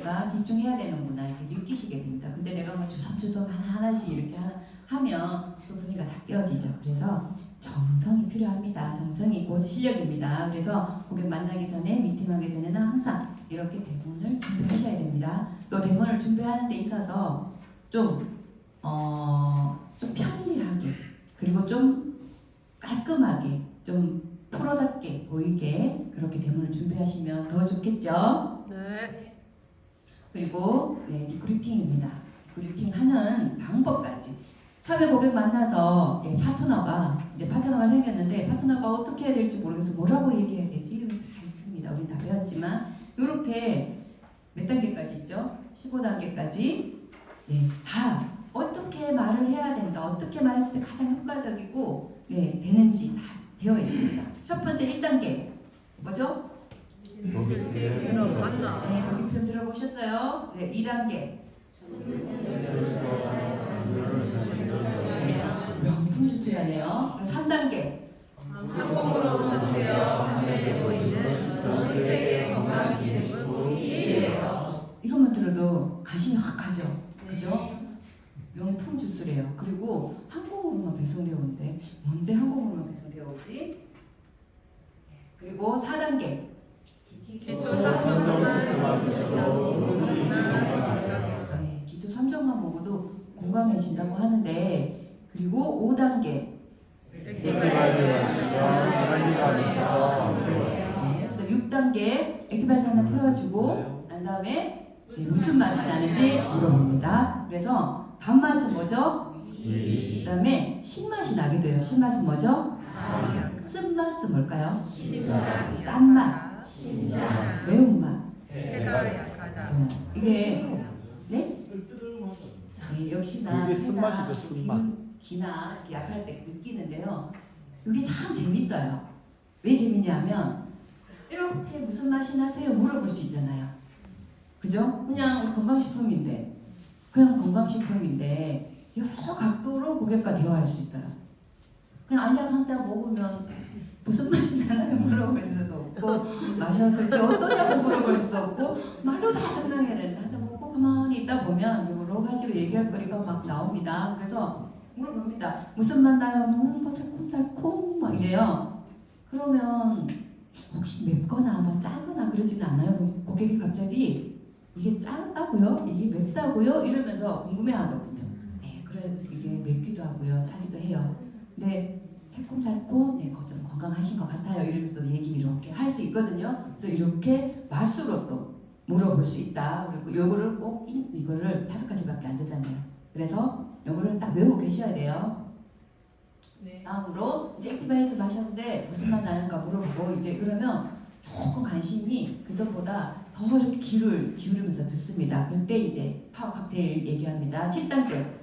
내가 집중해야 되는구나 이렇게 느끼시게 됩니다. 근데 내가 뭐 주섬주섬 하나하나씩 이렇게 하면 또 분위기가 다 깨어지죠. 그래서 정성이 필요합니다. 정성이 곧 실력입니다. 그래서 고객 만나기 전에 미팅하기 전에는 항상 이렇게 대본을 준비하셔야 됩니다. 또 대본을 준비하는 데 있어서 좀 편리하게 그리고 좀 깔끔하게 좀 프로답게 보이게 그렇게 대본을 준비하시면 더 좋겠죠? 네. 그리고 리크루팅입니다. 리크루팅하는 방법까지. 처음에 고객 만나서 파트너가 생겼는데 파트너가 어떻게 해야 될지 모르겠어. 뭐라고 얘기해야 되지? 다 있습니다. 우리 다 배웠지만 이렇게 몇 단계까지 있죠? 15단계까지 다 어떻게 말을 해야 된다. 어떻게 말했을 때 가장 효과적이고 되는지 다 되어 있습니다. 첫 번째 1단계 뭐죠? 그럼 만나. 독일 표현 들어보셨어요? 2단계 명품 주술하네요. 3단계 항공으로 전되어 판매되고 있는 전 세계 건강기능은 1위예요. 이것만 들어도 관심이 확 가죠. 그죠? 명품 주술이에요. 그리고 항공으로만 배송되어 오는데 뭔데 항공으로만 배송되어 오지? 그리고 4단계 기초 3점만 기초 3점만 보고도 건강해진다고 하는데 그리고 5단계 6단계 액티바이스 하나 펴주고 난 다음에 무슨 맛이 나는지 물어봅니다. 그래서 단맛은 뭐죠? 그 다음에 신맛이 나기도 해요. 신맛은 뭐죠? 쓴맛은 뭘까요? 짠맛, 매운맛. 해가 약하다. 이게 역시나 그게 쓴맛이죠, 쓴맛. 기나 약할 때 느끼는데요. 이게 참 재밌어요. 왜 재밌냐면 이렇게 무슨 맛이 나세요? 물어볼 수 있잖아요. 그죠? 그냥 우리 건강식품인데 여러 각도로 고객과 대화할 수 있어요. 그냥 알약 한 달 먹으면 무슨 맛이 나나요? 물어볼 수도 없고 마셨을 때 어떠냐고 물어볼 수도 없고 말로 다 설명해야 되는데 한잔 먹고 가만히 있다 보면 여러 가지로 얘기할 거리가 막 나옵니다. 그래서 물어봅니다. 무슨 맛 나요? 뭐 새콤달콤 막 이래요. 그러면 혹시 맵거나 막 짜거나 그러지는 않아요? 그럼 고객이 갑자기 이게 짜다고요? 이게 맵다고요? 이러면서 궁금해하거든요. 그래 이게 맵기도 하고요, 짜기도 해요. 근데 새콤달콤, 그거 좀 건강하신 것 같아요. 이러면서 얘기 이렇게 할 수 있거든요. 그래서 이렇게 맛으로 또 물어볼 수 있다. 그리고 요거를 꼭 이거를 5가지밖에 안 되잖아요. 그래서 요거를 딱 외우고 계셔야 돼요. 다음으로 이제 액티바이스 마셨는데 무슨 맛 나는가 물어보고 이제 그러면 조금 관심이 그전보다 더 이렇게 기울이면서 듣습니다. 그때 이제 파워 칵테일 얘기합니다. 7단계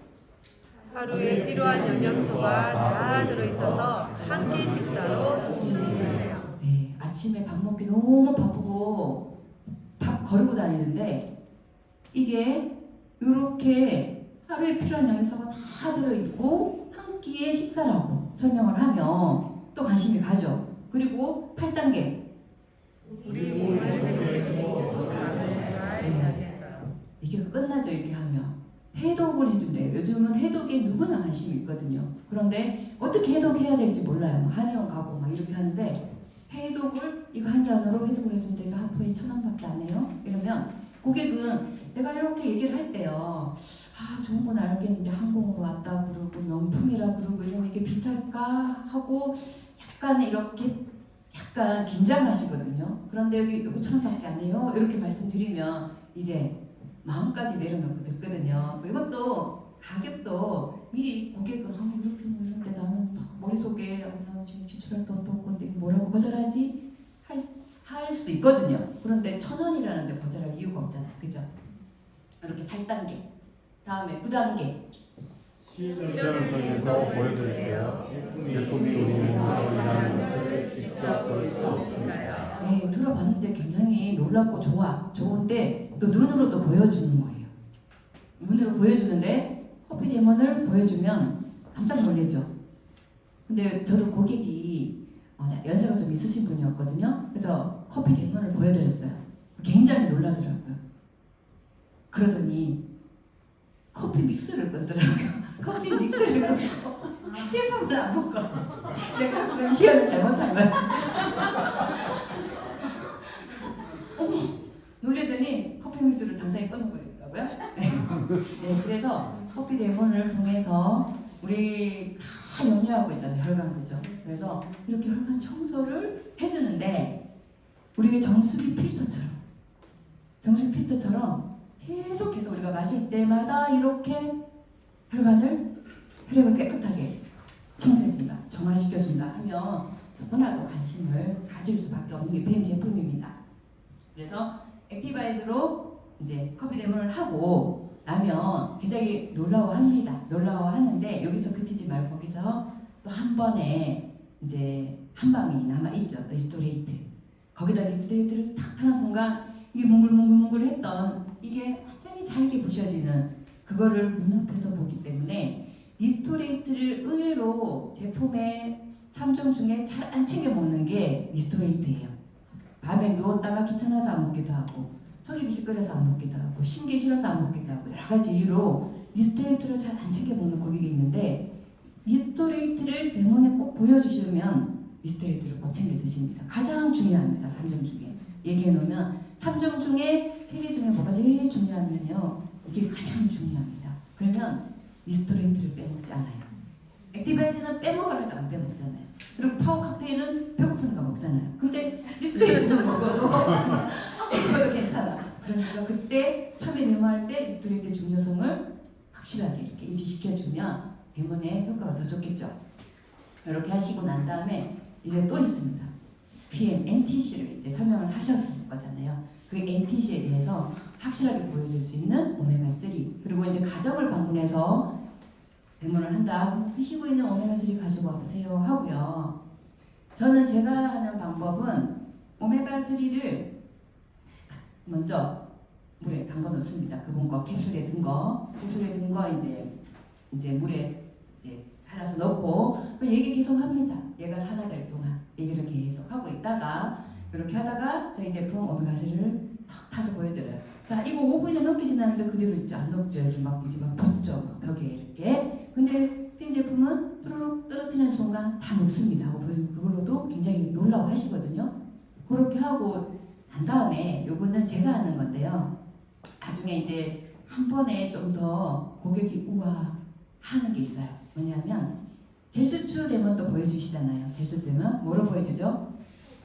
하루에 필요한 영양소가 다 들어있어서 한 끼 식사로 충분해요. 아침에 밥 먹기 너무 바쁘고 밥 거르고 다니는데 이게 이렇게 하루에 필요한 영양소가 다 들어있고 한 끼의 식사라고 설명을 하면 또 관심이 가죠. 그리고 8단계 우리 몸을 해독해주고 잠을 잘 자겠어요. 이게 끝나죠. 이렇게 하면 해독을 해준대요. 요즘은 해독에 누구나 관심이 있거든요. 그런데 어떻게 해독해야 될지 몰라요. 한의원 가고 막 이렇게 하는데 해독을 이거 한 잔으로 해독을 해준대. 이거 한 포에 1,000원밖에 안 해요. 이러면 고객은 내가 이렇게 얘기를 할 때요. 좋은 건 알겠는데 항공으로 왔다 그러고 명품이라 그러고 이러면 이게 비쌀까 하고 약간 긴장하시거든요. 그런데 여기 1,000원밖에 안 해요. 이렇게 말씀드리면 이제 마음까지 내려놓고 듣거든요. 이것도 가격도 미리 고객은 이렇게 이런데 나는 머릿속에 나 지금 지출할 돈도 없고 근데 뭐라고 거절하지? 할 수도 있거든요. 그런데 1,000원이라는데 거절할 이유가 없잖아요. 그죠? 이렇게 8단계 다음에 9단계 시연을 통해서 보여드릴게요. 제품이 우리 몸으로 일하는 것을 직접 볼 수 없습니다. 들어봤는데 굉장히 놀랍고 좋은데 또 눈으로도 보여주는 거예요. 눈으로 보여주는데 커피 데몬을 보여주면 깜짝 놀라죠. 근데 저도 고객이 연세가 좀 있으신 분이었거든요. 그래서 커피 데몬을 보여드렸어요. 굉장히 놀라더라고요. 그러더니 커피 믹스를 끄더라고요. 커피 믹스를 끄고 제품을 안 먹고 내가 그럼 시험을 잘못한 거야. 어머 놀래더니 커피 믹스를 당장에 끊어버리더라고요. 네. 네, 그래서 커피 데몬을 통해서 우리 다 염려하고 있잖아요. 혈관 그죠? 그래서 이렇게 혈관 청소를 해주는데 우리의 정수기 필터처럼 계속해서 우리가 마실 때마다 이렇게 혈액을 깨끗하게 청소해준다, 정화시켜준다 하면 누구나도 관심을 가질 수밖에 없는 게 PM 제품입니다. 그래서 액티바이즈로 이제 커피 데모를 하고 나면 굉장히 놀라워하는데 여기서 그치지 말고 거기서 또 한 번에 이제 한 방이 남아 있죠. 리스토레이트. 거기다 리스토레이트를 탁 하는 순간 이게 몽글몽글 했던 이게 완전히 잘게 부셔지는 그거를 눈앞에서 보기 때문에 리스토레이트를 의외로 제품의 3종 중에 잘 안 챙겨 먹는 게 리스토레이트예요. 밤에 누웠다가 귀찮아서 안 먹기도 하고 속이 비식거려서 안 먹기도 하고 신기 싫어서 안 먹기도 하고 여러 가지 이유로 리스토레이트를 잘 안 챙겨 먹는 고객이 있는데 리스토레이트를 데몬에 꼭 보여주시면 리스토레이트를 꼭 챙겨 드십니다. 가장 중요합니다. 3종 중에 얘기해 놓으면 3종 중에 3개 중에 뭐가 제일 중요하면요 이게 가장 중요합니다. 그러면 리스토레이트를 빼먹지 않아요. 액티바이즈는 빼먹으라 해도 안 빼먹잖아요. 그리고 파워 칵테일은 배고프니까 먹잖아요. 근데 리스토레이트 먹어도 그거 괜찮아. 그러니까 그때 처음에 데모할 때 리스토레이트 중요성을 확실하게 이렇게 인지시켜주면 데모의 효과가 더 좋겠죠. 이렇게 하시고 난 다음에 이제 또 있습니다. PM, NTC를 이제 설명을 하셨을 거잖아요. 그 NTC에 대해서 확실하게 보여줄 수 있는 오메가3 그리고 이제 가정을 방문해서 데모를 한다. 드시고 있는 오메가3 가지고 와보세요 하고요. 저는 제가 하는 방법은 오메가3를 먼저 물에 담가 놓습니다. 그분 거 캡슐에 든 거 이제 물에 이제 살아서 넣고 그 얘기 계속 합니다. 얘가 산화될 동안 얘기를 계속 하고 있다가 이렇게 하다가 저희 제품 오메가3를 탁 타서 보여드려요. 자 이거 5분이 넘게 지났는데 그대로 있죠. 안 녹죠. 이제 막 붙죠. 막 벽에 이렇게. 근데 PM 제품은 뚜루룩 떨어뜨리는 순간 다 녹습니다. 하고 보여주면 그걸로도 굉장히 놀라워하시거든요. 그렇게 하고 난 다음에 요거는 제가 하는 건데요. 나중에 이제 한 번에 좀 더 고객이 우와 하는 게 있어요. 뭐냐면 제수추 데몬도 보여주시잖아요. 제수추 데몬 뭐로 보여주죠?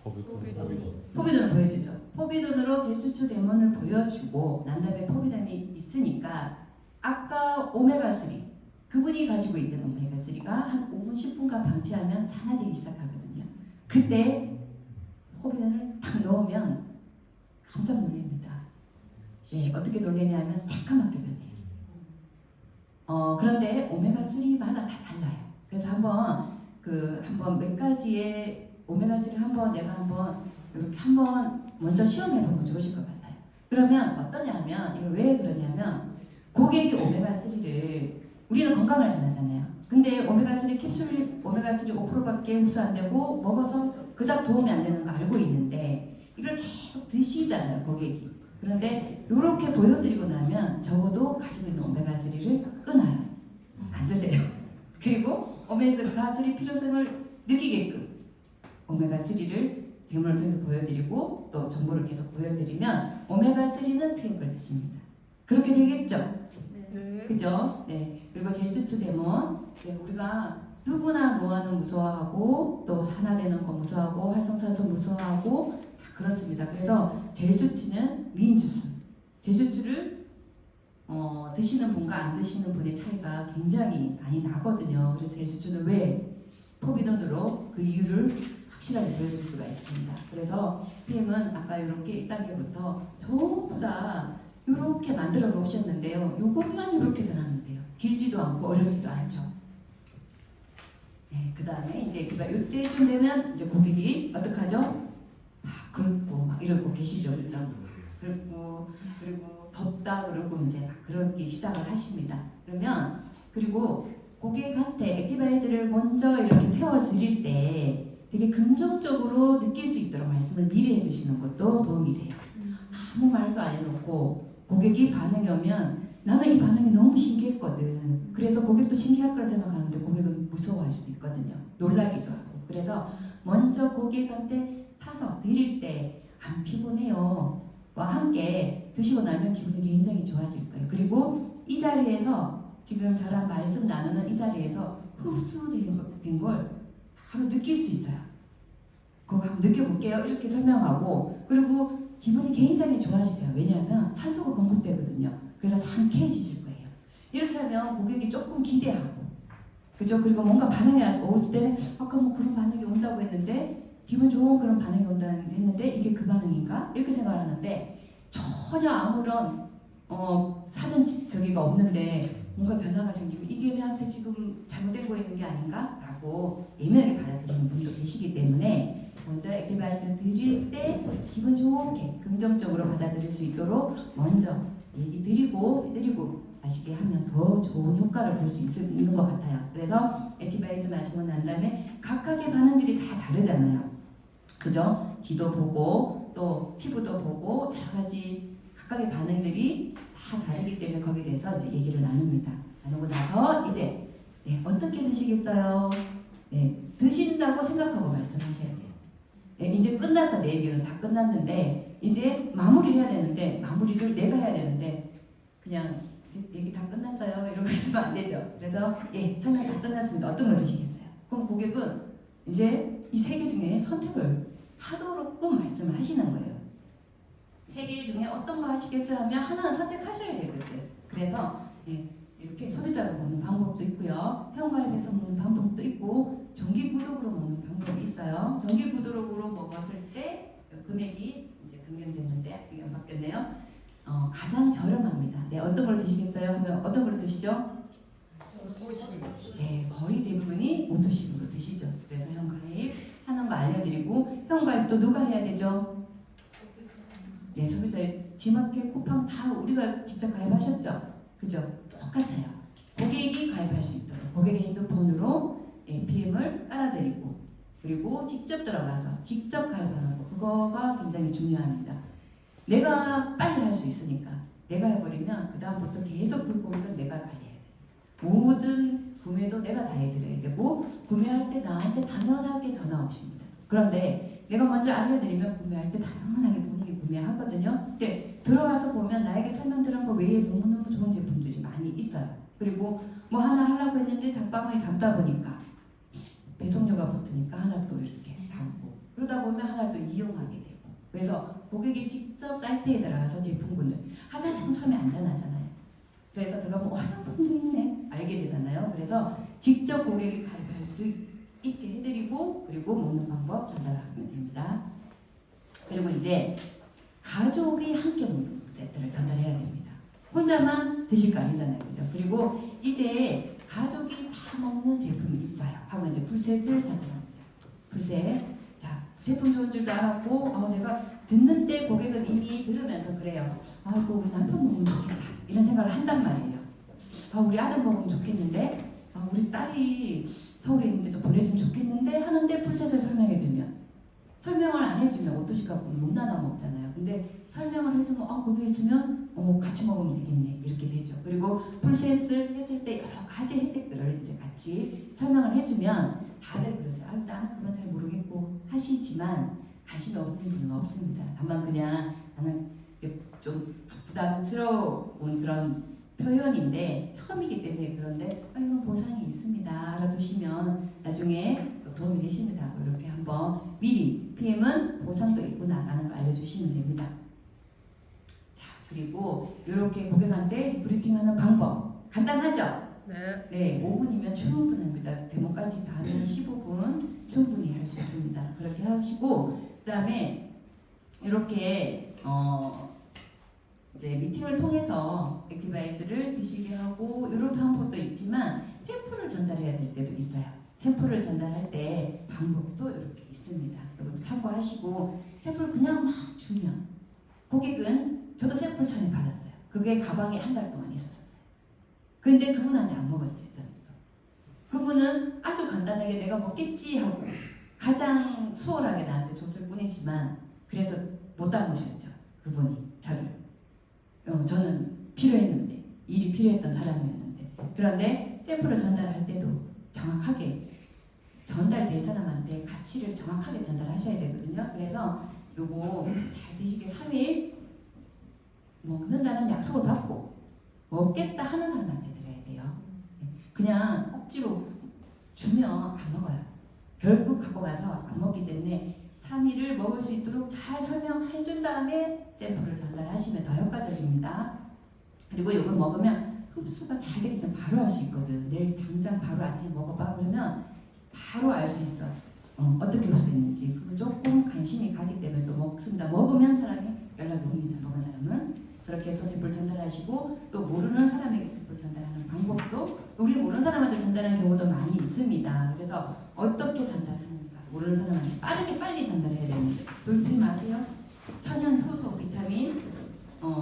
포비돈을 보여주죠. 포비돈으로 제수추 데몬을 보여주고 난 다음에 포비돈이 있으니까 아까 오메가3 그분이 가지고 있던 오메가3가 한 5분 10분간 방치하면 산화되기 시작하거든요. 그때 포비돈을 딱 넣으면 깜짝 놀랍니다. 네, 어떻게 놀래냐면 새까맣게 변해요. 그런데 오메가3마다 다 달라요. 그래서 한번 몇 가지의 오메가3를 이렇게 한번 먼저 시험해보면 좋으실 것 같아요. 그러면 어떠냐면 이걸 왜 그러냐면 고객이 오메가3를 우리는 건강을 생각하잖아요. 근데 오메가3 캡슐 오메가3 5%밖에 흡수 안 되고 먹어서 그닥 도움이 안 되는 거 알고 있는데 이걸 계속 드시잖아요, 고객이. 그런데 이렇게 보여드리고 나면 적어도 가지고 있는 오메가3를 끊어요. 안 드세요. 그리고 오메가3 필요성을 느끼게끔 오메가3를 데모를 통해서 보여드리고 또 정보를 계속 보여드리면 오메가3는 PM을 드십니다. 그렇게 되겠죠? 네. 그죠? 네. 그리고 제수추 데몬 우리가 누구나 노화는 무서워하고 또 산화되는 거 무서워하고 활성산소 무서워하고 다 그렇습니다. 그래서 제수추는 미인주스. 제수추를 드시는 분과 안 드시는 분의 차이가 굉장히 많이 나거든요. 그래서 제수추는 왜 포비돈으로 그 이유를 확실하게 보여줄 수가 있습니다. 그래서 PM은 아까 이렇게 1단계부터 전부 다 이렇게 만들어 놓으셨는데요. 이것만 이렇게 전하면 돼요. 길지도 않고 어렵지도 않죠. 네, 그 다음에 이제 이때쯤 되면 이제 고객이 어떡하죠? 막 긁고 막 이러고 계시죠, 그렇죠? 긁고 그리고 덥다 그러고 이제 막 그렇게 시작을 하십니다. 그러면 그리고 고객한테 액티바이즈를 먼저 이렇게 태워드릴 때 되게 긍정적으로 느낄 수 있도록 말씀을 미리 해주시는 것도 도움이 돼요. 아무 말도 안 해놓고 고객이 반응이 오면 나는 이 반응이 너무 신기했거든. 그래서 고객도 신기할 거라 생각하는데 고객은 무서워할 수도 있거든요. 놀라기도 하고. 그래서 먼저 고객한테 타서 드릴 때 안 피곤해요 와 함께 드시고 나면 기분이 굉장히 좋아질 거예요. 그리고 이 자리에서 지금 저랑 말씀 나누는 이 자리에서 흡수된 걸 바로 느낄 수 있어요. 그거 한번 느껴볼게요. 이렇게 설명하고 그리고 기분이 굉장히 좋아지죠. 왜냐하면 산소가 공급되거든요. 그래서 상쾌해지실 거예요. 이렇게 하면 고객이 조금 기대하고 그죠? 그리고 뭔가 반응이 올 때 아까 뭐 그런 반응이 온다고 했는데 기분 좋은 그런 반응이 온다고 했는데 이게 그 반응인가? 이렇게 생각을 하는데 전혀 아무런 사전 저기가 없는데 뭔가 변화가 생기고 이게 내한테 지금 잘못된 거 있는 게 아닌가? 라고 예민하게 받아들이는 분도 계시기 때문에 먼저 액티바이스 드릴 때 기분 좋게 긍정적으로 받아들일 수 있도록 먼저 얘기 드리고 마시게 하면 더 좋은 효과를 볼 수 있는 것 같아요. 그래서 액티바이스 마시고 난 다음에 각각의 반응들이 다 다르잖아요. 그죠? 귀도 보고 또 피부도 보고 여러 가지 각각의 반응들이 다 다르기 때문에 거기에 대해서 이제 얘기를 나눕니다. 나누고 나서 이제 어떻게 드시겠어요? 드신다고 생각하고 말씀하셔야 돼요. 이제 끝났어. 내 얘기는 다 끝났는데 이제 마무리를 해야 되는데 마무리를 내가 해야 되는데 그냥 얘기 다 끝났어요 이러고 있으면 안 되죠. 그래서 설명 다 끝났습니다. 어떤 걸 드시겠어요? 그럼 고객은 이제 이 세 개 중에 선택을 하도록끔 말씀을 하시는 거예요. 세 개 중에 어떤 거 하시겠어요 하면 하나는 선택하셔야 되거든요. 그래서 이렇게 소비자로 먹는 방법도 있고요. 회원가입해서 먹는 방법도 있고 정기구독으로 먹는 방법이 있어요. 정기구독으로 먹었을 때 금액이 이제 변경됐는데 이게 바뀌었네요. 가장 저렴합니다. 어떤 걸 드시겠어요 하면 어떤 걸 드시죠? 거의 대부분이 오토식으로 드시죠. 그래서 회원가입 하는 거 알려드리고 회원가입도 누가 해야 되죠? 소비자의 지마켓, 쿠팡 다 우리가 직접 가입하셨죠? 그죠? 똑같아요. 고객이 가입할 수 있도록 고객의 핸드폰으로 PM을 깔아드리고 그리고 직접 들어가서 직접 가입하는 거 그거가 굉장히 중요합니다. 내가 빨리 할 수 있으니까 내가 해버리면 그 다음부터 계속 그 고객은 내가 관리해야 돼. 모든 구매도 내가 다 해드려야 되고 구매할 때 나한테 당연하게 전화 오십니다. 그런데 내가 먼저 알려드리면 구매할 때 당연하게 본인이 구매하거든요. 근데 들어와서 보면 나에게 설명드린 거 외에 너무너무 좋은 제품들이 많이 있어요. 그리고 뭐 하나 하려고 했는데 장바구니 담다 보니까 배송료가 붙으니까 하나 또 이렇게 담고 그러다 보면 하나 또 이용하게 되고 그래서 고객이 직접 사이트에 들어가서 제품군을 화장품 처음에 안전하잖아요. 그래서 들어가면 화장품도 있네 알게 되잖아요. 그래서 직접 고객이 가입할 수 있게 해드리고 그리고 먹는 방법 전달하면 됩니다. 그리고 이제 가족이 함께 먹는 세트를 전달해야 됩니다. 혼자만 드실 거 아니잖아요. 그죠? 그리고 이제 가족이 다 먹는 제품이 있어요. 하고 이제 풀셋을 전달합니다. 풀셋. 자, 제품 좋은 줄도 알았고 내가 듣는데 고객은 이미 들으면서 그래요. 아이고 우리 남편 먹으면 좋겠다. 이런 생각을 한단 말이에요. 우리 아들 먹으면 좋겠는데 우리 딸이 서울에 있는데 좀 보내주면 좋겠는데 하는데 풀셋을 설명해주면 설명을 안 해주면 오토식 갖고 못 나눠 먹잖아요. 근데 설명을 해주면 거기 있으면 같이 먹으면 되겠네 이렇게 되죠. 그리고 풀셋을 했을 때 여러 가지 혜택들을 이제 같이 설명을 해주면 다들 그러세요. 나는 그건 잘 모르겠고 하시지만 관심이 없는 분은 없습니다. 다만 그냥 나는 이제 좀 부담스러운 그런 표현인데 처음이기 때문에 그런데 이런 보상이 있습니다. 알아두시면 나중에 도움이 되십니다. 이렇게 한번 미리 PM은 보상도 있구나라는 걸 알려주시면 됩니다. 자 그리고 이렇게 고객한테 브리핑하는 방법 간단하죠? 네 5분이면 충분합니다. 데모까지 다 하면 15분 충분히 할 수 있습니다. 그렇게 하시고 그 다음에 이렇게 이제 미팅을 통해서 액티바이스를 드시게 하고 이런 방법도 있지만 샘플을 전달해야 될 때도 있어요. 샘플을 전달할 때 방법도 이렇게 있습니다. 이것도 참고하시고 샘플을 그냥 막 주면 고객은 저도 샘플 처음에 받았어요. 그게 가방에 한 달 동안 있었어요. 그런데 그분한테 안 먹었어요. 저는 또. 그분은 아주 간단하게 내가 먹겠지 하고 가장 수월하게 나한테 줬을 뿐이지만 그래서 못 담으셨죠. 그분이 저를. 저는 필요했는데 일이 필요했던 사람이었는데 그런데 샘플을 전달할 때도 정확하게 전달될 사람한테 가치를 정확하게 전달하셔야 되거든요. 그래서 요거 잘 드시게 3일 먹는다는 약속을 받고 먹겠다 하는 사람한테 드려야 돼요. 그냥 억지로 주면 안 먹어요. 결국 갖고 가서 안 먹기 때문에 3일을 먹을 수 있도록 잘 설명해 준 다음에 샘플을 전달하시면 더 효과적입니다. 그리고 이걸 먹으면 흡수가 잘 되기 때문에 바로 알 수 있거든. 내일 당장 바로 아침에 먹어봐 그러면 바로 알 수 있어. 어떻게 흡수했는지. 그거 조금 관심이 가기 때문에 또 먹습니다. 먹으면 사람이 연락이 옵니다. 먹은 사람은. 그렇게 해서 샘플 전달하시고 또 모르는 사람에게 샘플 전달하는 방법도 우리 모르는 사람한테 전달하는 경우도 많이 있습니다. 그래서 어떻게 전달하는가 모르는 사람한테 빠르게 빨리 전달해야 되는데 놀지 마세요. 천연 효소 비타민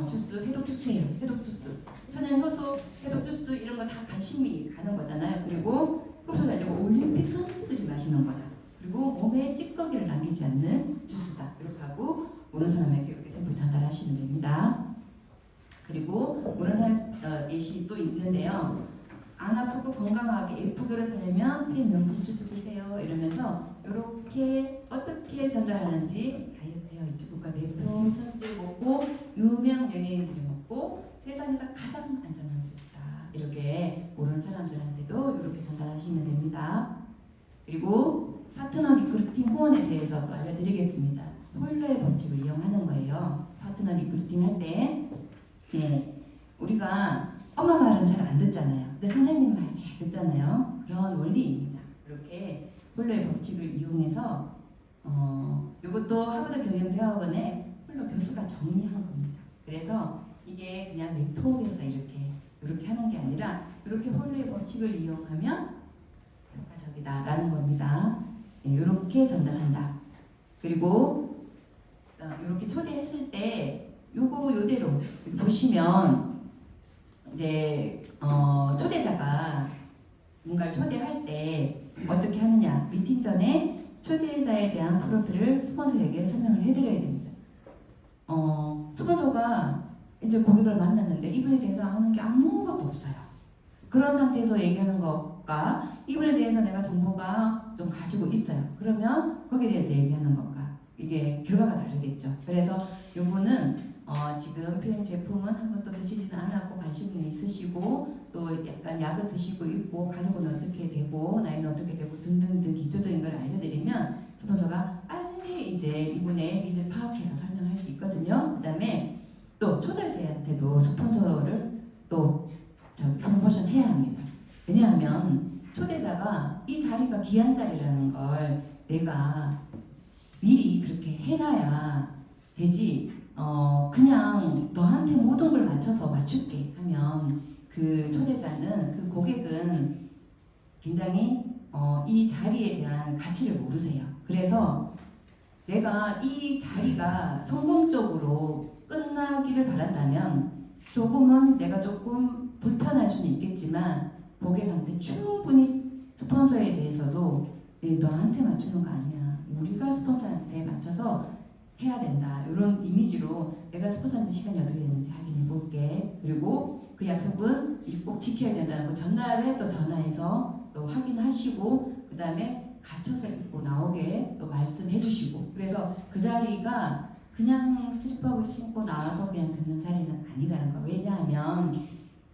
주스 해독 주스예요. 해독 주스 천연 효소 해독 주스 이런 거 다 관심이 가는 거잖아요. 그리고 흡수 잘 되고 올림픽 선수들이 마시는 거다. 그리고 몸에 찌꺼기를 남기지 않는 주스다. 이렇게 하고 모르는 사람에게 이렇게 샘플 전달하시면 됩니다. 그리고 모르는 사람 예시 또 있는데요. 안 아프고 건강하게 예쁘게를 살려면 피 명품 주스 드세요. 이러면서 이렇게 어떻게 전달하는지 되어 있죠. 국가대표 선수들 먹고 유명 연예인들이 먹고 세상에서 가장 안전한 주스다. 이렇게 모르는 사람들한테도 이렇게 전달하시면 됩니다. 그리고 파트너 리크루팅 후원에 대해서 또 알려드리겠습니다. 포일러의 법칙을 이용하는 거예요. 파트너 리크루팅 할 때 우리가 엄마 말은 잘 안 듣잖아요. 근데 선생님 말 잘 듣잖아요. 그런 원리입니다. 이렇게 폴로의 법칙을 이용해서 이것도 하버드 경영대학원의 폴로 교수가 정리한 겁니다. 그래서 이게 그냥 네트워크에서 이렇게 하는 게 아니라 이렇게 폴로의 법칙을 이용하면 효과적이다라는 겁니다. 이렇게 전달한다. 그리고 이렇게 초대했을 때 요대로 보시면 이제 초대자가 뭔가를 초대할 때 어떻게 하느냐 미팅 전에 초대자에 대한 프로필을 스폰서에게 설명을 해드려야 됩니다. 스폰서가 이제 고객을 만났는데 이분에 대해서 아는 게 아무것도 없어요. 그런 상태에서 얘기하는 것과 이분에 대해서 내가 정보가 좀 가지고 있어요. 그러면 거기에 대해서 얘기하는 것과 이게 결과가 다르겠죠. 그래서 요거는 지금 표현 제품은 한 번도 드시지는 않았고 관심이 있으시고 또 약간 약을 드시고 있고 가족은 어떻게 되고 나이는 어떻게 되고 등등등 기초적인 걸 알려드리면 스폰서가 빨리 이제 이분의 니즈를 파악해서 설명할 수 있거든요. 그 다음에 또 초대자한테도 스폰서를 또 프로모션 해야 합니다. 왜냐하면 초대자가 이 자리가 귀한 자리라는 걸 내가 미리 그렇게 해놔야 되지 그냥 너한테 모든 걸 맞출게 하면 그 초대자는 그 고객은 굉장히 이 자리에 대한 가치를 모르세요. 그래서 내가 이 자리가 성공적으로 끝나기를 바란다면 조금은 내가 조금 불편할 수는 있겠지만 고객한테 충분히 스폰서에 대해서도 너한테 맞추는 거 아니야. 우리가 스폰서한테 맞춰서 해야 된다. 이런 이미지로 내가 스폰서한테 시간이 어떻게 되는지 확인해 볼게. 그리고 그 약속은 꼭 지켜야 된다는 거 전날에 또 전화해서 또 확인하시고 그 다음에 갖춰서 입고 나오게 또 말씀해 주시고 그래서 그 자리가 그냥 슬리퍼하고 신고 나와서 그냥 듣는 자리는 아니라는 거. 왜냐하면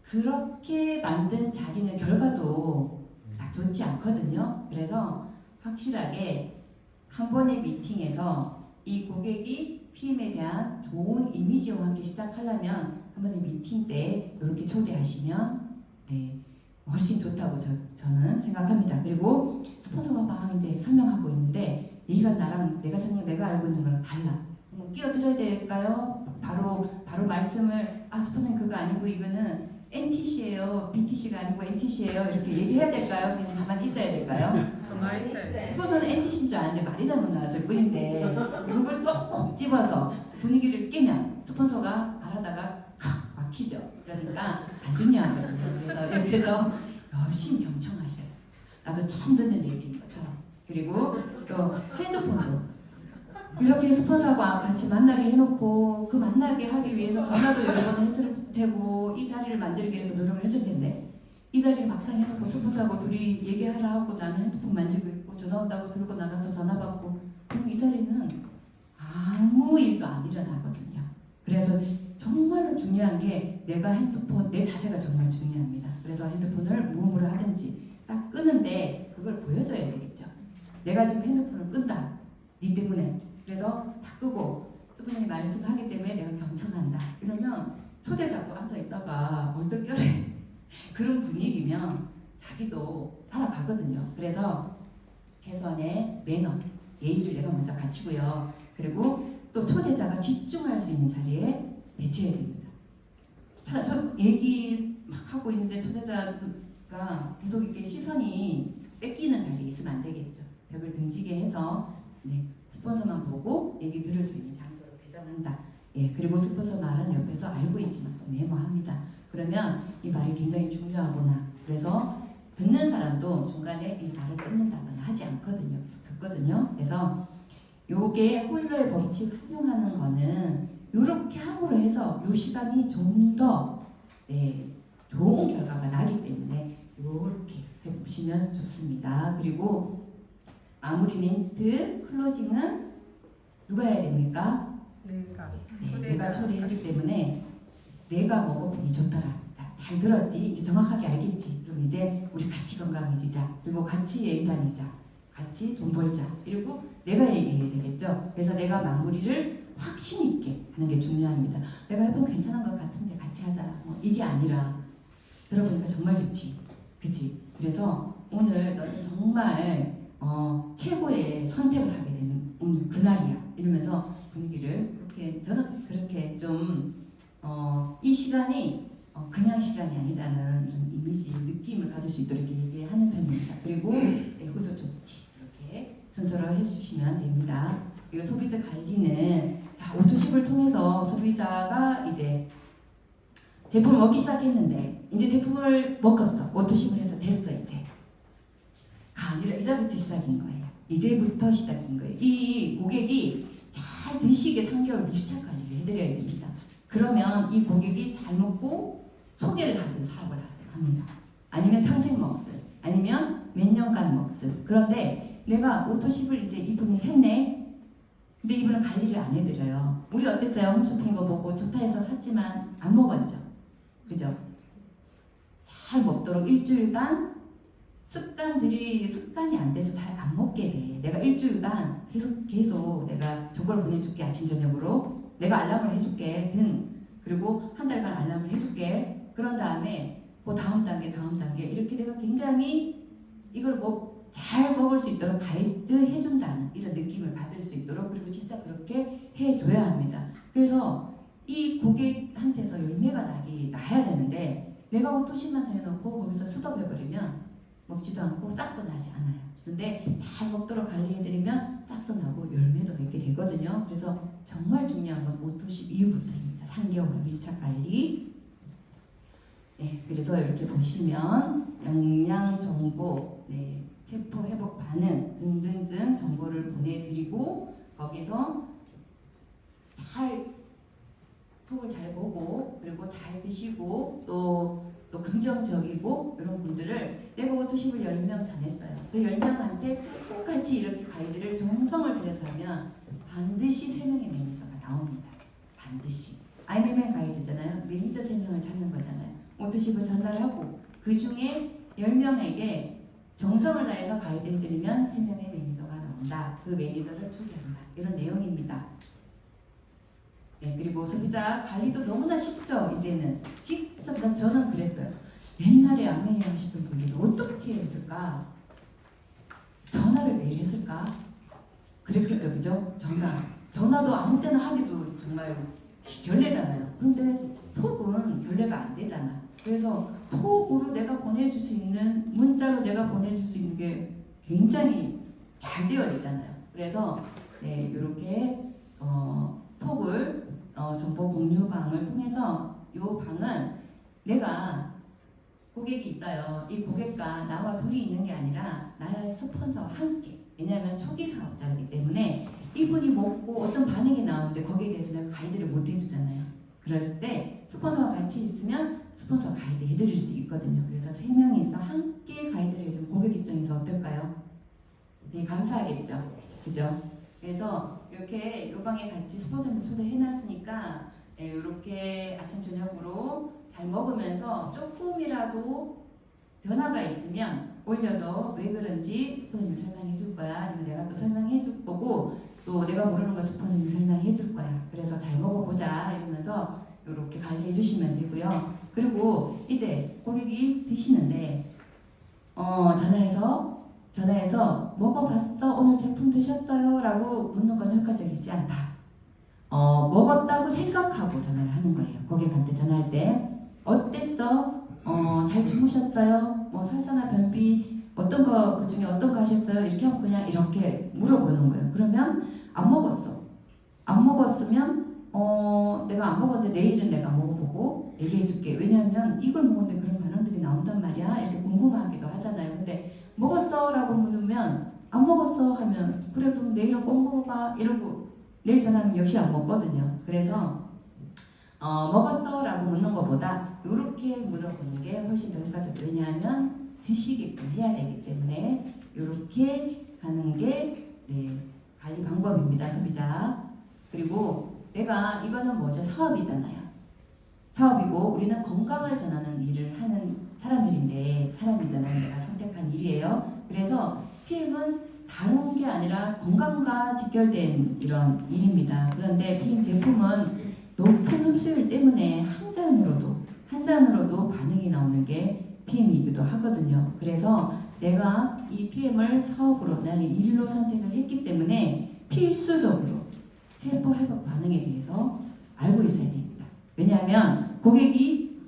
그렇게 만든 자리는 결과도 딱 좋지 않거든요. 그래서 확실하게 한 번의 미팅에서 이 고객이 PM에 대한 좋은 이미지와 함께 시작하려면 한 번의 미팅 때 이렇게 초대하시면 훨씬 좋다고 저는 생각합니다. 그리고 스폰서가 막 이제 설명하고 있는데 얘가 나랑 내가 알고 있는 거랑 달라. 끼어들어야 될까요? 바로 말씀을 스폰서님 그거 아니고 이거는 NTC예요. BTC가 아니고 NTC예요. 이렇게 얘기해야 될까요? 그냥 가만히 있어야 될까요? 가만히 있어요. 스폰서는 NTC인 줄 아는데 말이 잘못 나왔을 뿐인데 그걸 또 꼭 집어서 분위기를 깨면 스폰서가 말하다가 막히죠. 그러니까 단중요하거든요. 그래서 옆에서 열심히 경청하셔요. 나도 처음 듣는 얘기인 것처럼. 그리고 또 핸드폰도 이렇게 스폰서와 같이 만나게 해놓고 그 만나게 하기 위해서 전화도 여러 번 했을 테고 이 자리를 만들기 위해서 노력을 했을 텐데 이 자리를 막상 해놓고 스폰서하고 둘이 얘기하라 하고 나는 핸드폰 만지고 있고 전화 온다고 들고 나가서 전화 받고 그럼 이 자리는 아무 일도 안 일어나거든요. 그래서 정말로 중요한 게 내가 핸드폰, 내 자세가 정말 중요합니다. 그래서 핸드폰을 무음으로 하든지 딱 끄는데 그걸 보여줘야 되겠죠. 내가 지금 핸드폰을 끈다. 니 때문에. 그래서 다 끄고 수분이 말씀하기 때문에 내가 경청한다. 이러면 초대자고 앉아있다가 얼떨결에 그런 분위기면 자기도 따라가거든요. 그래서 최소한의 매너, 예의를 내가 먼저 갖추고요. 그리고 또 초대자가 집중할 수 있는 자리에 배치해야 됩니다. 저 얘기 막 하고 있는데 초대자가 계속 이렇게 시선이 뺏기는 자리에 있으면 안 되겠죠. 벽을 등지게 해서 스폰서만 보고 얘기 들을 수 있는 장소로 배정한다. 그리고 스폰서 말은 옆에서 알고 있지만 또 메모합니다. 그러면 이 말이 굉장히 중요하구나. 그래서 듣는 사람도 중간에 이 말을 끊는다거나 하지 않거든요. 그래서 듣거든요. 그래서 요게 홀로의 법칙 활용하는 거는 요렇게 함으로 해서 요 시간이 좀 더 좋은 결과가 나기 때문에 요렇게 해보시면 좋습니다. 그리고 마무리 멘트, 클로징은 누가 해야 됩니까? 내가 초대했기 때문에 내가 먹어보니 좋더라. 자, 잘 들었지? 이제 정확하게 알겠지? 그럼 이제 우리 같이 건강해지자. 그리고 같이 여행 다니자. 같이 돈 벌자. 그리고 내가 얘기해야 되겠죠? 그래서 내가 마무리를 확신 있게 하는 게 중요합니다. 내가 해보면 괜찮은 것 같은데 같이 하자. 이게 아니라 들어보니까 정말 좋지. 그치? 그래서 오늘 너는 정말 최고의 선택을 하게 되는 오늘 그날이야. 이러면서 분위기를 그렇게 저는 그렇게 좀 이 시간이 그냥 시간이 아니다는 이런 이미지 느낌을 가질 수 있도록 이렇게 얘기하는 편입니다. 그리고 그저 좋지 이렇게 순서로 해주시면 됩니다. 이거 소비자 관리는 자 오토십을 통해서 소비자가 이제 제품을 먹기 시작했는데 이제 제품을 먹었어. 오토십을 해서 됐어 이제. 아니라 이제부터 시작인 거예요. 이제부터 시작인 거예요. 이 고객이 잘 드시게 3개월 밀착 관리를 해드려야 됩니다. 그러면 이 고객이 잘 먹고 소개를 하든 사업을 하든 합니다. 아니면 평생 먹든 아니면 몇 년간 먹든. 그런데 내가 오토십을 이제 이분이 했네. 근데 이분은 관리를 안 해드려요. 우리 어땠어요? 홈쇼핑 이거 보고 좋다 해서 샀지만 안 먹었죠. 그죠? 잘 먹도록 일주일간 습관이 안 돼서 잘 안 먹게 돼. 내가 일주일간 계속 내가 저걸 보내줄게 아침 저녁으로 내가 알람을 해줄게 등 그리고 한 달간 알람을 해줄게 그런 다음에 그 다음 단계 이렇게 내가 굉장히 이걸 잘 먹을 수 있도록 가이드 해준다는 이런 느낌을 받을 수 있도록 그리고 진짜 그렇게 해줘야 합니다. 그래서 이 고객한테서 열매가 나야 되는데 내가 오토십만 정해놓고 거기서 수도해버리면 먹지도 않고 싹도 나지 않아요. 그런데 잘 먹도록 관리해드리면 싹도 나고 열매도 맺게 되거든요. 그래서 정말 중요한 건 오토십 이후부터입니다. 3개월 밀착 관리. 그래서 이렇게 보시면 영양 정보, 세포 회복 반응 등등등 정보를 보내드리고 거기서 톡을 잘 보고 그리고 잘 드시고 또 긍정적이고 이런 분들을 내가 오토십을 10명 전했어요. 그 10명한테 똑같이 이렇게 가이드를 정성을 들여서 하면 반드시 3명의 매니저가 나옵니다. 반드시. IMM 가이드잖아요. 매니저 3명을 찾는 거잖아요. 오토십을 전달하고 그 중에 10명에게 정성을 다해서 가이드 해드리면 3명의 매니저가 나온다. 그 매니저를 초대한다. 이런 내용입니다. 그리고 소비자 관리도 너무나 쉽죠. 이제는 직접 저는 그랬어요. 옛날에 안면이 하시던 분들은 어떻게 했을까? 전화를 매일 했을까? 그랬겠죠, 그죠? 전화도 아무 때나 하기도 정말 결례잖아요. 그런데 톡은 결례가 안 되잖아. 그래서 톡으로 내가 보내줄 수 있는 문자로 내가 보내줄 수 있는 게 굉장히 잘 되어 있잖아요. 그래서 이렇게 톡을 정보 공유방을 통해서 이 방은 내가 고객이 있어요. 이 고객과 나와 둘이 있는 게 아니라 나의 스폰서와 함께. 왜냐하면 초기 사업자이기 때문에 이분이 먹고 어떤 반응이 나오는데 거기에 대해서 내가 가이드를 못 해주잖아요. 그랬을 때 스폰서가 같이 있으면 스폰서 가이드 해드릴 수 있거든요. 그래서 3명이서 함께 가이드를 해주면 고객 입장에서 어떨까요? 되게 감사하겠죠. 그죠? 그래서 이렇게 요 방에 같이 스폰서님 초대해놨으니까 이렇게 아침 저녁으로 잘 먹으면서 조금이라도 변화가 있으면 올려줘. 왜 그런지 스폰서님 설명해 줄 거야. 아니면 내가 또 설명해 줄 거고 또 내가 모르는 거 스폰서님 설명해 줄 거야. 그래서 잘 먹어보자 이러면서 이렇게 관리해 주시면 되고요. 그리고 이제 고객이 드시는데 전화해서 먹어봤어? 오늘 제품 드셨어요? 라고 묻는 건 효과적이지 않다. 먹었다고 생각하고 전화를 하는 거예요. 고객한테 전화할 때 어땠어? 잘 주무셨어요? 뭐 설사나 변비 어떤 거 그 중에 어떤 거 하셨어요? 이렇게 하고 그냥 이렇게 물어보는 거예요. 그러면 안 먹었어. 안 먹었으면 내가 안 먹었는데 내일은 내가 먹어보고 얘기해줄게. 왜냐하면 이걸 먹었는데 그런 반응들이 나온단 말이야. 이렇게 궁금하기도 하잖아요. 근데 먹었어? 라고 물으면 안 먹었어? 하면 그래 그럼 내일은 꼭 먹어봐 이러고 내일 전화하면 역시 안 먹거든요. 그래서 먹었어? 라고 묻는 것보다 이렇게 물어보는 게 훨씬 더 효과적이에요. 왜냐하면 드시게끔 해야 되기 때문에 이렇게 하는 게 관리 방법입니다. 소비자. 그리고 내가 이거는 뭐죠? 사업이잖아요. 사업이고 우리는 건강을 전하는 일을 하는 사람이잖아요. 내가 선택한 일이에요. 그래서 PM은 다른 게 아니라 건강과 직결된 이런 일입니다. 그런데 PM 제품은 높은 흡수율 때문에 한 잔으로도 반응이 나오는 게 PM이기도 하거든요. 그래서 내가 이 PM을 사업으로 나는 일로 선택을 했기 때문에 필수적으로 세포 회복 반응에 대해서 알고 있어야 됩니다. 왜냐하면 고객이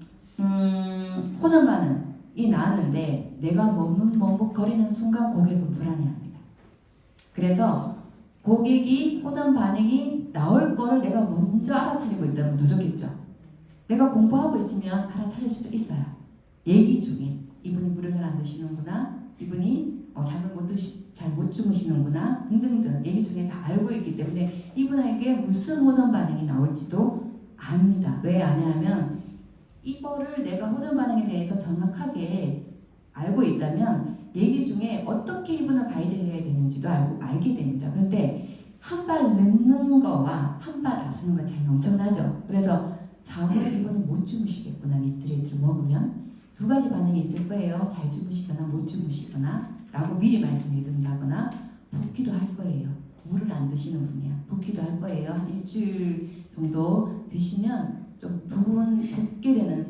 호전 반응이 나왔는데 내가 머뭇거리는 순간 고객은 불안해합니다. 그래서 고객이 호전 반응이 나올 거를 내가 먼저 알아차리고 있다면 더 좋겠죠. 내가 공부하고 있으면 알아차릴 수도 있어요. 얘기 중에 이분이 물을 잘 안 드시는구나, 이분이 잠을 잘 못 주무시는구나 등등등 얘기 중에 다 알고 있기 때문에 이분에게 무슨 호전 반응이 나올지도 압니다. 왜 아냐면 이거를 내가 호전 반응에 대해서 정확하게 알고 있다면 얘기 중에 어떻게 이분을 가이드해야 되는지도 알게 됩니다. 그런데 한 발 늦는 거와 한 발 앞서는 거 차이가 엄청나죠. 그래서 잠을 이분은 못 주무시겠구나 미스트레이트를 먹으면 두 가지 반응이 있을 거예요. 잘 주무시거나 못 주무시거나 라고 미리 말씀해 둔다거나 붓기도 할 거예요. 물을 안 드시는 분이야. 붓기도 할 거예요. 한 일주일 정도 드시면 좀 붓게 되는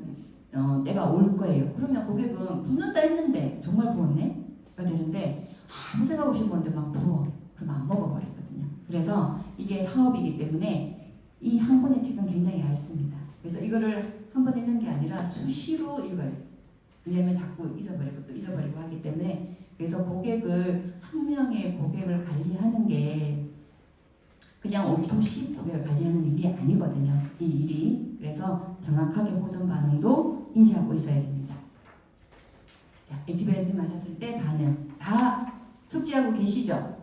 때가 올 거예요. 그러면 고객은 붓는다 했는데 정말 부었네? 가 되는데 아무 생각 없이 부었는데 막 부어. 그럼 안 먹어버리거든요. 그래서 이게 사업이기 때문에 이 한 권의 책은 굉장히 얇습니다. 그래서 이거를 한 번 읽는 게 아니라 수시로 읽어요. 왜냐면 자꾸 잊어버리고 또 잊어버리고 하기 때문에 그래서 한 명의 고객을 관리하는 게 그냥 오토시 고객을 관리하는 일이 아니거든요. 이 일이. 그래서 정확하게 호전 반응도 인지하고 있어야 됩니다. 자, 액티베이스 마셨을 때 반응 다 숙지하고 계시죠?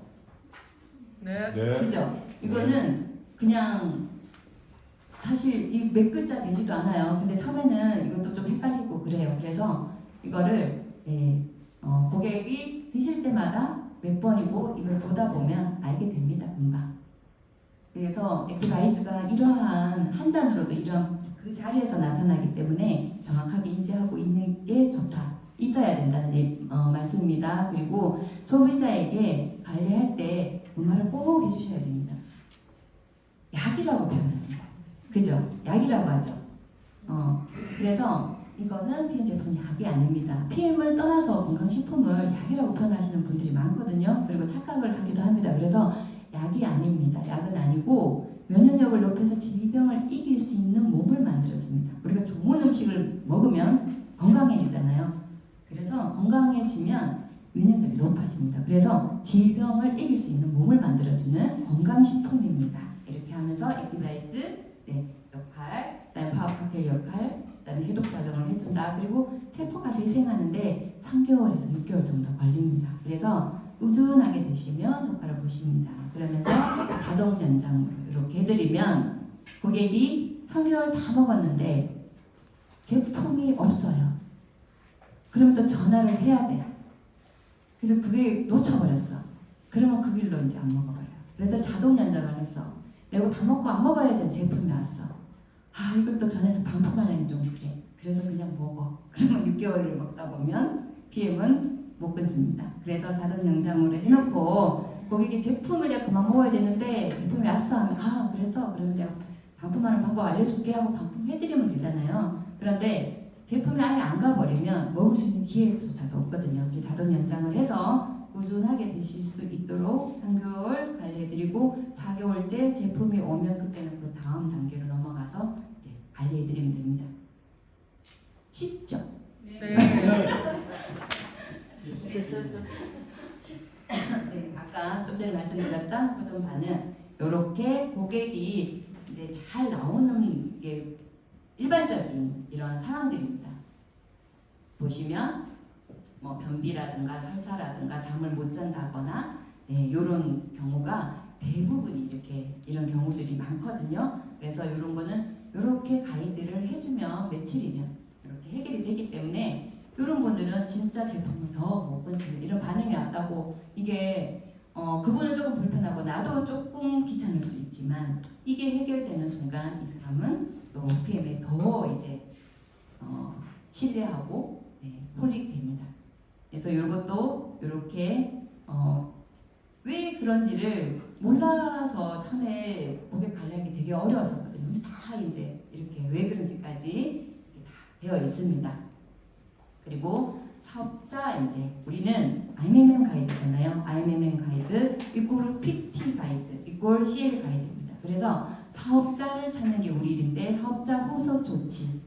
네. 그죠? 이거는 그냥 사실 이 몇 글자 되지도 않아요. 근데 처음에는 이것도 좀 헷갈리고 그래요. 그래서 이거를 고객이 드실 때마다 몇 번이고 이걸 보다 보면 알게 됩니다. 금방. 그래서 액티바이즈가 이러한 한 잔으로도 이런 그 자리에서 나타나기 때문에 정확하게 인지하고 있는 게 좋다. 있어야 된다는 말씀입니다. 그리고 소비자에게 관리할 때 그 말을 꼭 해주셔야 됩니다. 약이라고 표현합니다. 그죠? 약이라고 하죠. 그래서 이거는 PM 제품 약이 아닙니다. PM을 떠나서 건강식품을 약이라고 표현하시는 분들이 많거든요. 그리고 착각을 하기도 합니다. 그래서 약이 아닙니다. 약은 아니고 면역력을 높여서 질병을 이길 수 있는 몸을 만들어줍니다. 우리가 좋은 음식을 먹으면 건강해지잖아요. 그래서 건강해지면 면역력이 높아집니다. 그래서 질병을 이길 수 있는 몸을 만들어주는 건강식품입니다. 이렇게 하면서 액티바이즈 역할, 그다음에 파워 칵테일 역할, 그다음에 해독 작용을 해준다. 그리고 세포가 재생하는데 3개월에서 6개월 정도 걸립니다. 그래서 꾸준하게 드시면 효과를 보십니다. 그러면서 자동 연장으로 이렇게 해드리면 고객이 3개월 다 먹었는데 제품이 없어요. 그러면 또 전화를 해야 돼. 그래서 그게 놓쳐버렸어. 그러면 그 길로 이제 안 먹어버려요. 그래서 자동 연장을 했어. 내가 다 먹고 안 먹어야지 제품이 왔어. 아, 이걸 또 전해서 반품하려니 좀 그래. 그래서 그냥 먹어. 그러면 6개월을 먹다 보면 PM은 못 끊습니다. 그래서 자동 연장으로 해놓고 고객이 제품을 내가 그만 먹어야 되는데 제품이 왔어 하면 아, 그래서 그러면 내가 반품하는 방법 알려줄게 하고 반품해드리면 되잖아요. 그런데 제품이 아예 안 가버리면 먹을 수 있는 기회조차도 없거든요. 자동 연장을 해서 꾸준하게 드실 수 있도록 3개월 관리해드리고 4개월째 제품이 오면 그때는 그 다음 단계로 넘어가서 이제 관리해드리면 됩니다. 쉽죠? 네. 네, 아까 좀 전에 말씀드렸던 호전반은 이렇게 고객이 이제 잘 나오는 게 일반적인 이런 상황들입니다. 보시면 뭐 변비라든가 설사라든가 잠을 못 잔다거나 이런 경우가 대부분이 이렇게 이런 경우들이 많거든요. 그래서 이런 거는 이렇게 가이드를 해주면 며칠이면 이렇게 해결이 되기 때문에 이런 분들은 진짜 제품을 더 못 끊습니다. 이런 반응이 왔다고 이게 그분은 조금 불편하고 나도 조금 귀찮을 수 있지만 이게 해결되는 순간 이 사람은 또 PM에 더 이제 신뢰하고 홀릭됩니다. 그래서 이것도 이렇게 왜 그런지를 몰라서 처음에 고객 관리하기 되게 어려웠었거든요. 근데 다 이제 이렇게 왜 그런지까지 다 되어 있습니다. 그리고 사업자 이제 우리는 IMM 가이드잖아요. IMM 가이드 이꼴 PT 가이드 이꼴 CL 가이드입니다. 그래서 사업자를 찾는 게 우리 일인데 사업자 호소 조치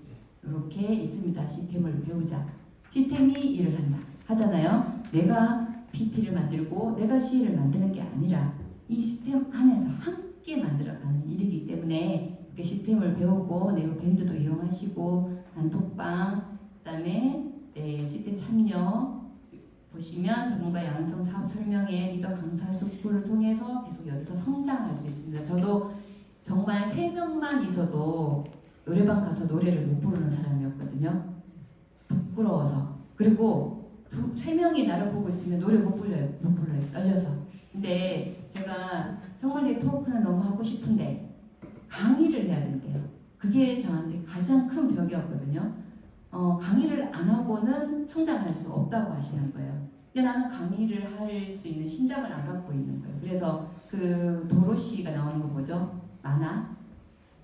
이렇게 있습니다. 시스템을 배우자. 시스템이 일을 한다 하잖아요. 내가 PT를 만들고 내가 CL을 만드는 게 아니라 이 시스템 안에서 함께 만들어가는 일이기 때문에 이렇게 시스템을 배우고 네이버 밴드도 이용하시고 단톡방 그다음에 시스템 참여 보시면 전문가 양성 사업 설명회 리더 강사 스쿨을 통해서 계속 여기서 성장할 수 있습니다. 저도 정말 3명만 있어도 노래방 가서 노래를 못 부르는 사람이었거든요. 부끄러워서. 그리고 3명이 나를 보고 있으면 노래 못 불러요. 떨려서. 근데 제가 정말 네트워크는 너무 하고 싶은데 강의를 해야 된대요. 그게 저한테 가장 큰 벽이었거든요. 강의를 안 하고는 성장할 수 없다고 하시는 거예요. 근데 나는 강의를 할 수 있는 심장을 안 갖고 있는 거예요. 그래서 그 도로시가 나오는 거 뭐죠? 만화?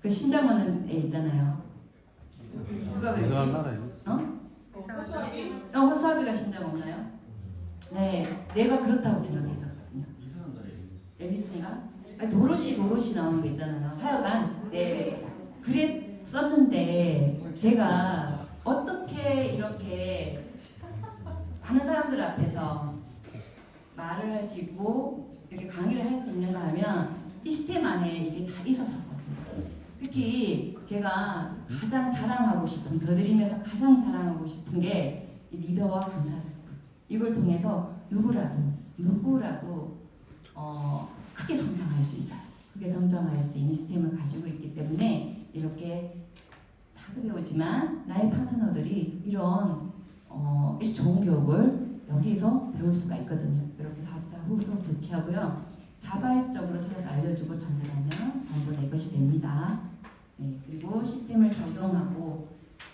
그 심장원은 애 있잖아요. 누가 그랬지? 이상한 나라에 허수아비가 심장 없나요? 네, 내가 그렇다고 생각했었거든요. 이상한 나라에 앨리스인가? 도로시 나오는 게 있잖아요. 하여간 그랬었는데 제가 어떻게 이렇게 많은 사람들 앞에서 말을 할 수 있고 이렇게 강의를 할 수 있는가 하면 시스템 안에 이게 다 있었었거든요. 특히 제가 가장 자랑하고 싶은 더드림에서 가장 자랑하고 싶은 게 이 리더와 강사 스쿨 이걸 통해서 누구라도 크게 성장할 수 있어요. 크게 성장할 수 있는 시스템을 가지고 있기 때문에 이렇게 다도 배우지만 나의 파트너들이 이런 좋은 교육을 여기서 배울 수가 있거든요. 이렇게 사업자 후속 조치하고요. 자발적으로 찾아서 알려주고 전달하면 전부 내 것이 됩니다. 네, 그리고 시스템을 적용하고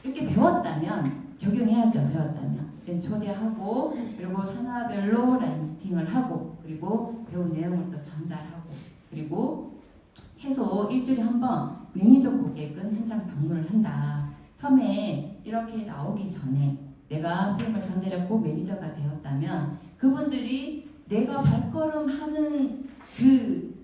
이렇게 배웠다면 적용해야죠. 배웠다면 초대하고 그리고 산하별로 라인 미팅을 하고 그리고 배운 내용을 또 전달하고 그리고 최소 일주일에 한 번 매니저 고객은 현장 방문을 한다. 처음에 이렇게 나오기 전에 내가 PM을 전달했고 매니저가 되었다면 그분들이 내가 발걸음하는 그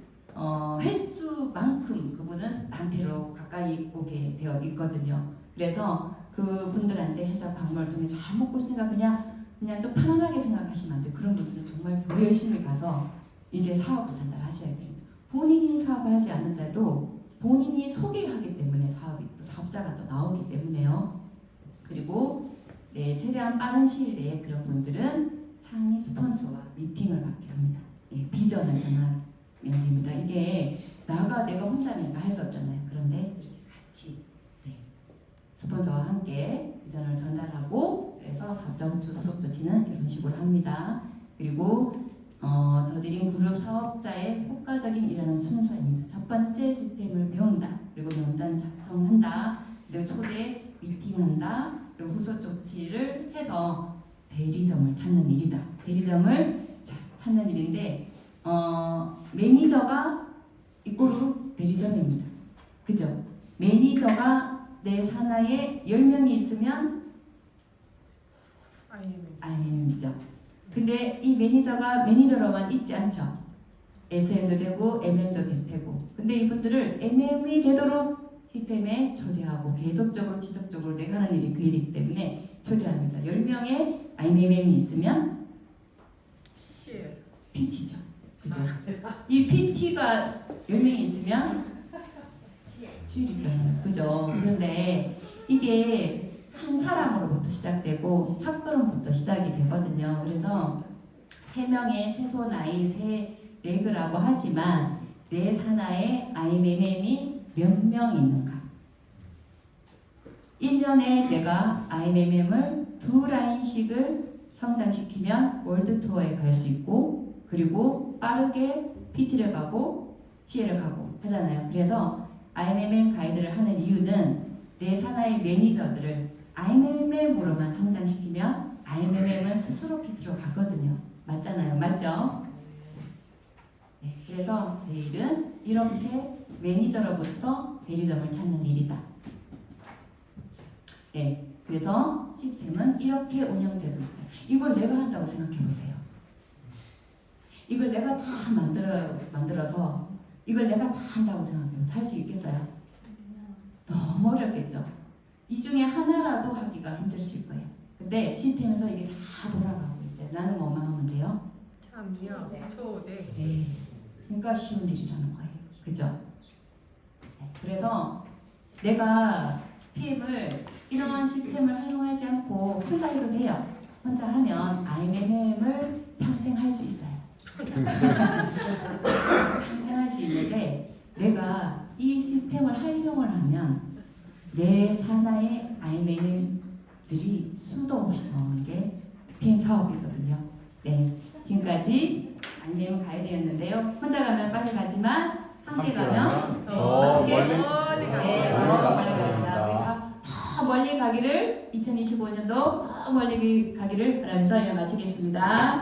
횟수만큼 그분은 나한테로 가까이 오게 되어 있거든요. 그래서 그분들한테 현장 방문을 통해 잘 먹고 있으니까 그냥 좀 편안하게 생각하시면 안 돼요. 그런 분들은 정말 더 열심히 가서 이제 사업을 전달하셔야 돼요. 본인이 사업을 하지 않는데도 본인이 소개하기 때문에 사업이 또 사업자가 또 나오기 때문에요. 그리고 최대한 빠른 시일 내에 그런 분들은 상위 스폰서와 미팅을 갖게 합니다. 예, 비전을 전하면 됩니다. 이게 내가 혼자니까 할 수 없잖아요. 그런데 같이 스폰서와 함께 비전을 전달하고 그래서 사업자 후속 조치는 이런 식으로 합니다. 그리고 더드림 그룹 사업자의 효과적인 일하는 순서입니다. 첫 번째 시스템을 배운다. 그리고 명단 작성한다. 그리고 초대 미팅한다. 그리고 후속 조치를 해서 대리점을 찾는 일이다. 대리점을 찾는 일인데 매니저가 이꼬르 대리점입니다. 그죠? 매니저가 내 산하에 10명이 있으면 IMM이죠. 근데 이 매니저가 매니저로만 있지 않죠. SM도 되고 MM도 될 테고. 근데 이분들을 MM이 되도록 시스템에 초대하고 계속적으로 지속적으로 내가 하는 일이 그 일이기 때문에 초대합니다. 10명의 IMM이 있으면 PT죠. 그죠? 이 PT가 10명이 있으면 쉴이잖아요. 그죠? 그런데 이게 한 사람으로부터 시작되고 첫 걸음부터 시작이 되거든요. 그래서 3명의 최소 나이 3레그라고 하지만 내 산하에 IMM이 몇 명 있는가? 1년에 내가 IMM을 2라인씩을 성장시키면 월드 투어에 갈 수 있고 그리고 빠르게 PT를 가고 CL을 가고 하잖아요. 그래서 IMM 가이드를 하는 이유는 내 산하의 매니저들을 IMM으로만 성장시키면 IMM은 스스로 PT로 가거든요. 맞잖아요. 맞죠? 네, 그래서 제 일은 이렇게 매니저로부터 대리점을 찾는 일이다. 네, 그래서 시스템은 이렇게 운영되고 있다. 이걸 내가 한다고 생각해 보세요. 이걸 내가 다 만들어서 이걸 내가 다 한다고 생각해서 할 수 있겠어요? 너무 어렵겠죠? 이 중에 하나라도 하기가 힘드실 거예요. 근데 시스템에서 이게 다 돌아가고 있어요. 나는 뭐만 하면 돼요? 참여 초대. 네. 그러니까 쉬운 일이라는 거예요. 그죠? 네. 그래서 내가 PM을 이러한 시스템을 활용하지 않고 혼자 해도 돼요. 혼자 하면 IMM을 평생 할 수 있어요. 평생 할 수 있는데 내가 이 시스템을 활용을 하면 내 산하의 IMM들이 수도 없이 나오는 게 PM 사업이거든요. 네, 지금까지 IMM 가이드였는데요. 혼자 가면 빨리 가지만 함께 가면 더 멀리 멀리 갑니다. 우리 더 멀리 가기를 2025년도 더 멀리 가기를 바라면서 마치겠습니다.